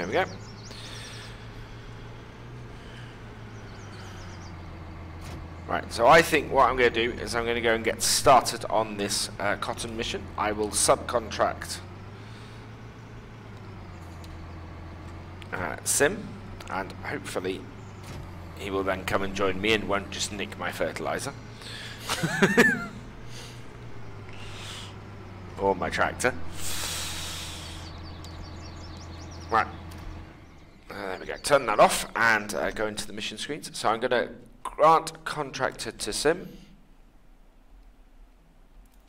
There we go. Right, so I think what I'm going to do is I'm going to go and get started on this cotton mission. I will subcontract Sim, and hopefully he will then come and join me and won't just nick my fertilizer. Or my tractor. Right. There we go. Turn that off and go into the mission screens. So I'm going to grant contractor to Sim.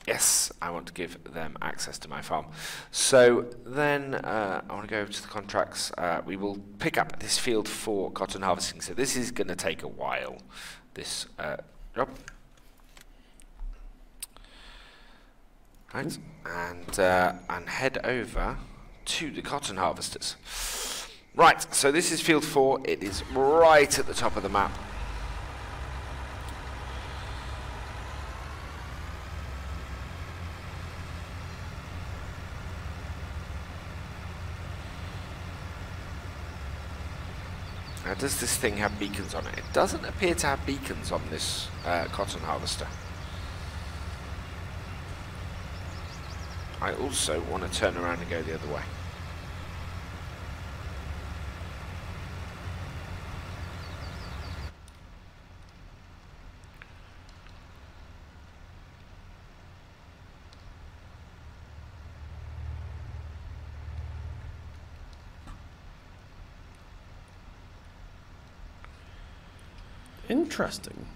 Yes, I want to give them access to my farm. So then I want to go over to the contracts. We will pick up this field for cotton harvesting. So this is going to take a while, this job. Right, and head over to the cotton harvesters. Right, so this is field 4. It is right at the top of the map. Now, does this thing have beacons on it? It doesn't appear to have beacons on this cotton harvester. I also want to turn around and go the other way. Interesting.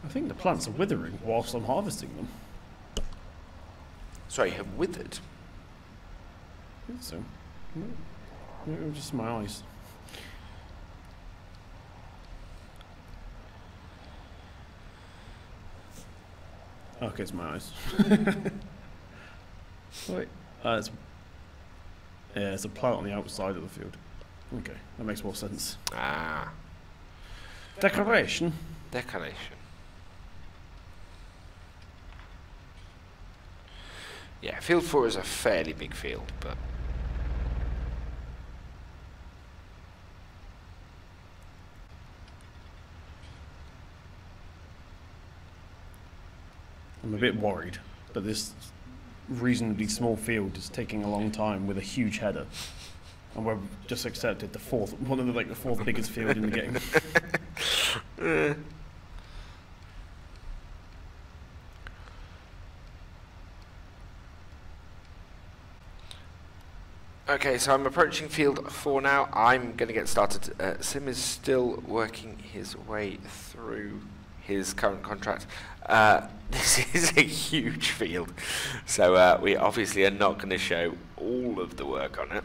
I think the plants are withering whilst I'm harvesting them. Sorry, have withered? I think so. Maybe it was just my eyes. Okay, it's my eyes. Wait. It's a plant on the outside of the field. Okay, that makes more sense. Ah. Decoration. Decoration. Yeah, field 4 is a fairly big field, but I'm a bit worried that this reasonably small field is taking a long time with a huge header, and we've just accepted the fourth biggest field in the game. okay, so I'm approaching field 4 now. I'm going to get started. Sim is still working his way through his current contract. This is a huge field, so we obviously are not going to show all of the work on it.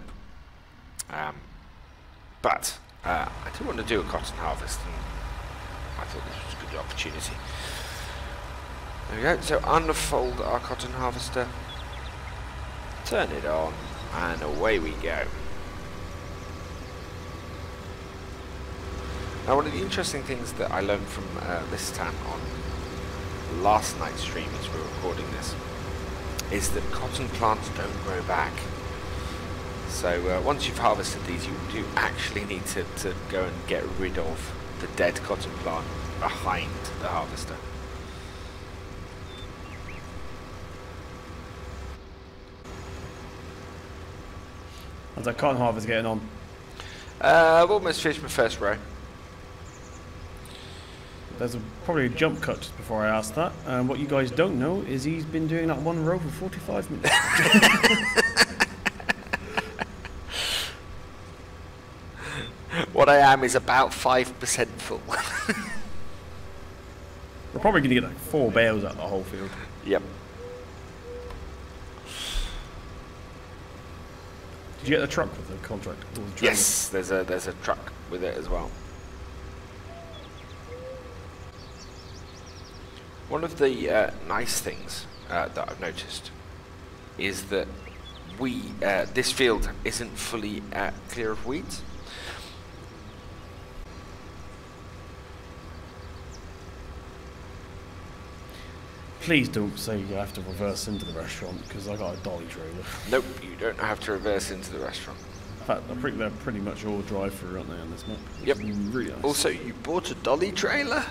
But I do want to do a cotton harvest, and I thought this was a good opportunity. There we go. So unfold our cotton harvester, turn it on, and away we go. Now, one of the interesting things that I learned from this time on last night's stream as we were recording this is that cotton plants don't grow back. So once you've harvested these, you do actually need to go and get rid of the dead cotton plant behind the harvester. How's that cotton harvest getting on? I've almost finished my first row. There's probably a jump cut just before I ask that. And what you guys don't know is he's been doing that one row for 45 minutes. What I am is about 5% full. We're probably going to get like 4 bales out of the whole field. Yep. Did you get the truck with the contract? Yes, there's a truck with it as well. One of the nice things that I've noticed is that this field isn't fully clear of weeds. Please don't say you have to reverse into the restaurant, because I got a dolly trailer. Nope, you don't have to reverse into the restaurant. In fact, they're pretty much all drive-through, aren't they, on this map? Yep. Really nice. Also, you bought a dolly trailer?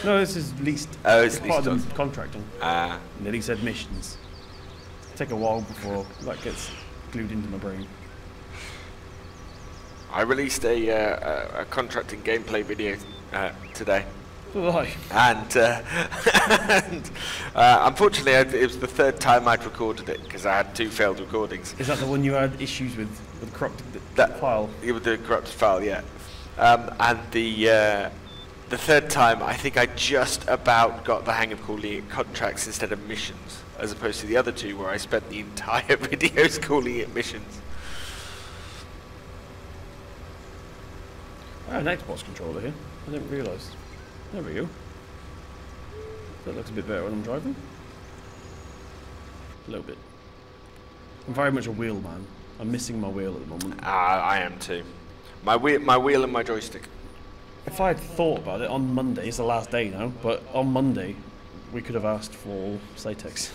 No, this is leased. Oh, it's part leased. of the contracting. Nearly said missions. Take a while before that gets glued into my brain. I released a contracting gameplay video today. So did I. And unfortunately, it was the third time I'd recorded it because I had 2 failed recordings. Is that the one you had issues with the corrupted file? With the corrupted file, yeah. And the third time, I think I just about got the hang of calling it contracts instead of missions, as opposed to the other 2 where I spent the entire videos calling it missions. I have an Xbox controller here. I didn't realise. There we go. That looks a bit better when I'm driving. A little bit. I'm very much a wheel man. I'm missing my wheel at the moment. I am too. My wheel and my joystick. If I had thought about it on Monday, it's the last day now, but on Monday we could have asked for Satex.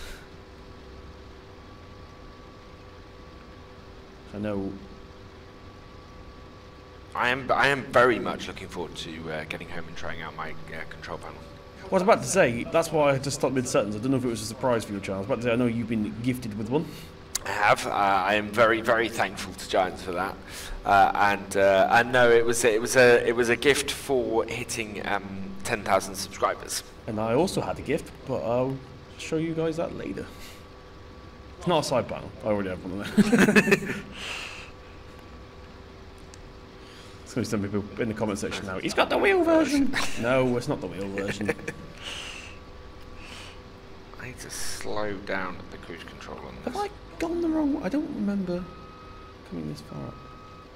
I know. I am very much looking forward to getting home and trying out my control panel. Well, I was about to say, that's why I just stopped mid-sentence. I don't know if it was a surprise for your child. I was about to say, I know you've been gifted with one. I have. I am very, very thankful to Giants for that. And no, it was a gift for hitting 10,000 subscribers. And I also had a gift, but I'll show you guys that later. It's not a side panel. I already have one of them. There's going to be some people in the comment section now. He's got the wheel version. No, it's not the wheel version. I need to slow down the cruise control on this. Have I gone the wrong way? I don't remember coming this far up.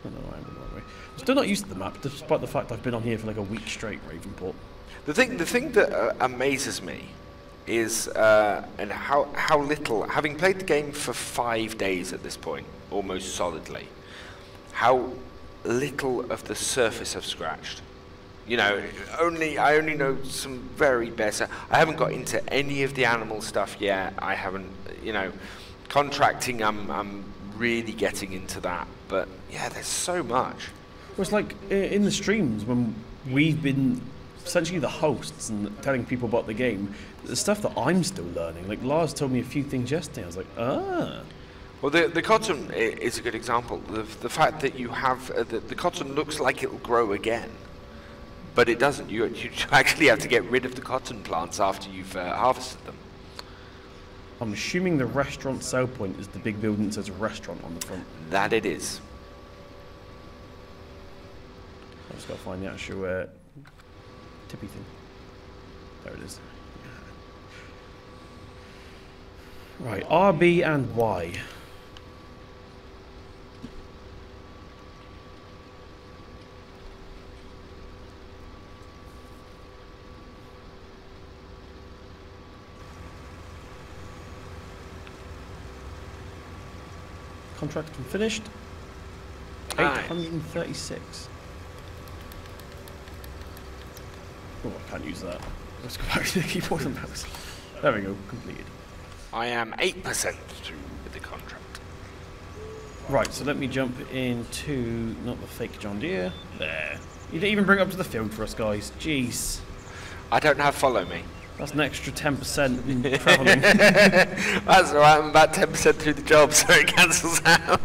Oh, no, I am the wrong way. I'm still not used to the map, despite the fact I've been on here for like a week straight, Ravenport. The thing that amazes me is and how little, having played the game for 5 days at this point, almost solidly, how little of the surface I've scratched. You know, I only know some very basic. I haven't got into any of the animal stuff yet. I haven't, you know, contracting. I'm really getting into that. But yeah, there's so much. Well, it's like in the streams when we've been essentially the hosts and telling people about the game, the stuff that I'm still learning. Like Lars told me a few things yesterday. I was like, ah. Well, the cotton is a good example. The fact that you have the cotton looks like it'll grow again, but it doesn't. You actually have to get rid of the cotton plants after you've harvested them. I'm assuming the restaurant sell point is the big building that says restaurant on the front. That it is. I've just got to find the actual tippy thing. There it is. Right, RB and Y. Contract finished. 836. Oh, I can't use that. Let's go back to the keyboard and mouse. There we go, completed. I am 8% through with the contract. Right, so let me jump into not the fake John Deere. There. You didn't even bring it up to the field for us, guys. Jeez. I don't have follow me. That's an extra 10% in travelling. That's alright, I'm about 10% through the job, so it cancels out.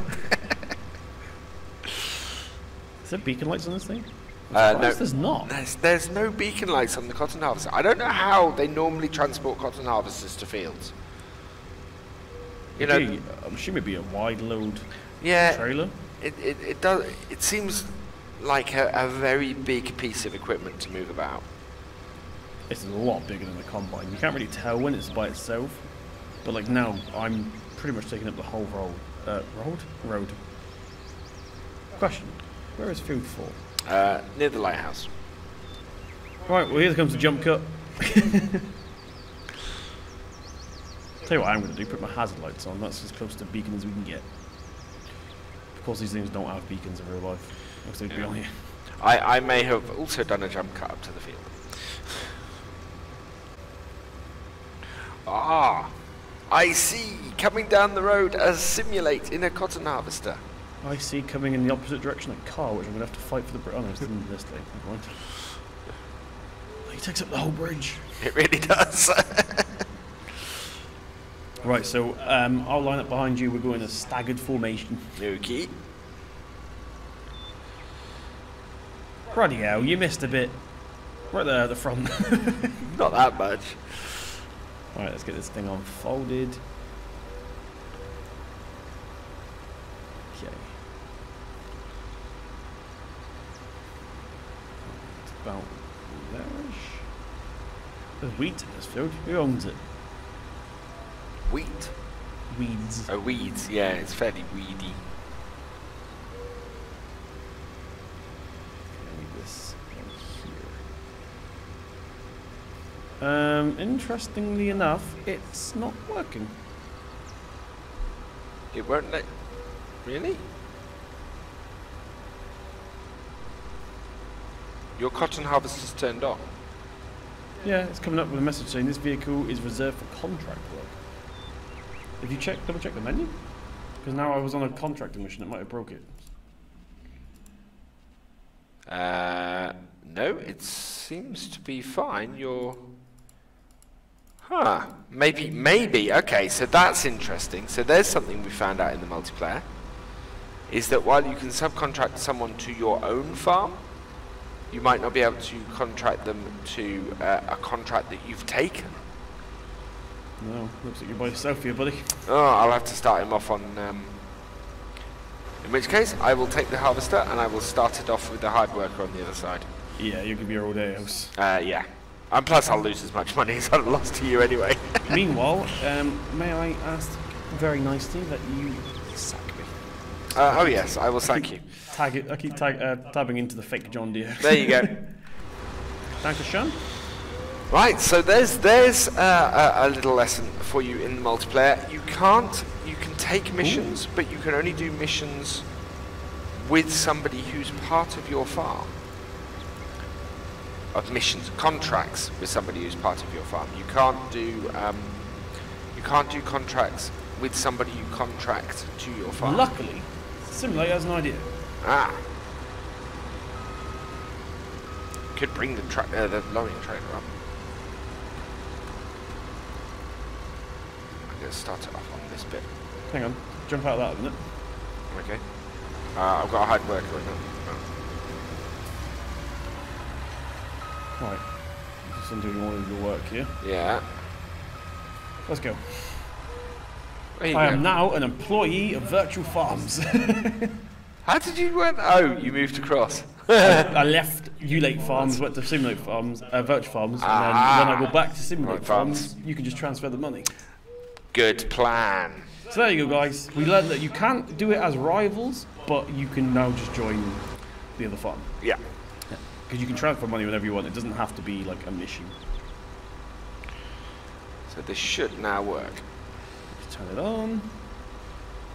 Is there beacon lights on this thing? No, there's not. There's no beacon lights on the cotton harvester. I don't know how they normally transport cotton harvesters to fields. You know, I'm assuming it'd be a wide load trailer. It does. It seems like a very big piece of equipment to move about. It's a lot bigger than the combine. You can't really tell when it's by itself, but like now, I'm pretty much taking up the whole road. Question: where is food for? Near the lighthouse. Right. Well, here comes the jump cut. Tell you what I'm going to do: put my hazard lights on. That's as close to beacon as we can get. Of course, these things don't have beacons in real life. Else they'd be on here. I may have also done a jump cut up to the field. Ah, I see. Coming down the road as Simul8 in a cotton harvester. I see coming in the opposite direction a car, which I'm going to have to fight for the bridge. Oh no, it's in this thing. Never mind. Oh, he takes up the whole bridge. It really does. Right, so I'll line up behind you. We're going a staggered formation. Okay. Bloody hell, you missed a bit. Right there at the front. Not that much. Alright, let's get this thing unfolded. Okay. It's about there-ish. There's wheat in this field. Who owns it? Wheat? Weeds. Oh, weeds. Yeah, it's fairly weedy. This here. Interestingly enough, it's not working. It won't let... Really? Your cotton harvester's turned on. Yeah, it's coming up with a message saying this vehicle is reserved for contract work. If you double check the menu? Because now I was on a contracting mission, it might have broke it. No, it seems to be fine. You're... Huh. Maybe. Okay, so that's interesting. So there's something we found out in the multiplayer. Is that while you can subcontract someone to your own farm, you might not be able to contract them to a contract that you've taken. No, looks like you're by yourself here, buddy. Oh, I'll have to start him off on... in which case, I will take the harvester and I will start it off with the hard worker on the other side. Yeah, you could be your old house. Yeah. And plus I'll lose as much money as I've lost to you anyway. Meanwhile, may I ask very nicely that you sack me? Oh yes, I will thank you. I keep tabbing into the fake John Deere. There you go. Thank you, Sean. Right, so there's a little lesson for you in the multiplayer. You can take missions, but you can only do missions with somebody who's part of your farm. Contracts with somebody who's part of your farm. You can't do contracts with somebody you contract to your farm. Luckily, Simul8 has an idea. Ah. Could bring the lorry trailer up. I'm going to start it off on this bit. Hang on, jump out of that a minute. Okay. I've got a hard worker right now. Right. Just undoing all of your work here. Yeah. Let's go. There you I go. am now an employee of Virtual Farms. How did you work? Oh, you moved across. I left Ulate Farms, went to Simul8 Farms, Virtual Farms, and then when I go back to Simul8 Farms, you can just transfer the money. Good plan. So there you go, guys. We learned that you can't do it as rivals, but you can now just join the other farm. Yeah. Because you can transfer money whenever you want. It doesn't have to be like a mission. So this should now work. Let's turn it on.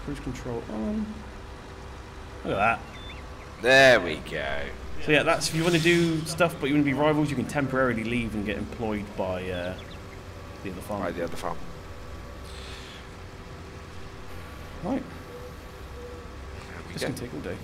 Cruise control on. Look at that. There we go. So yeah, that's if you want to do stuff, but you want to be rivals, you can temporarily leave and get employed by the other farm. By the other farm. Right. There we This go. can take all day.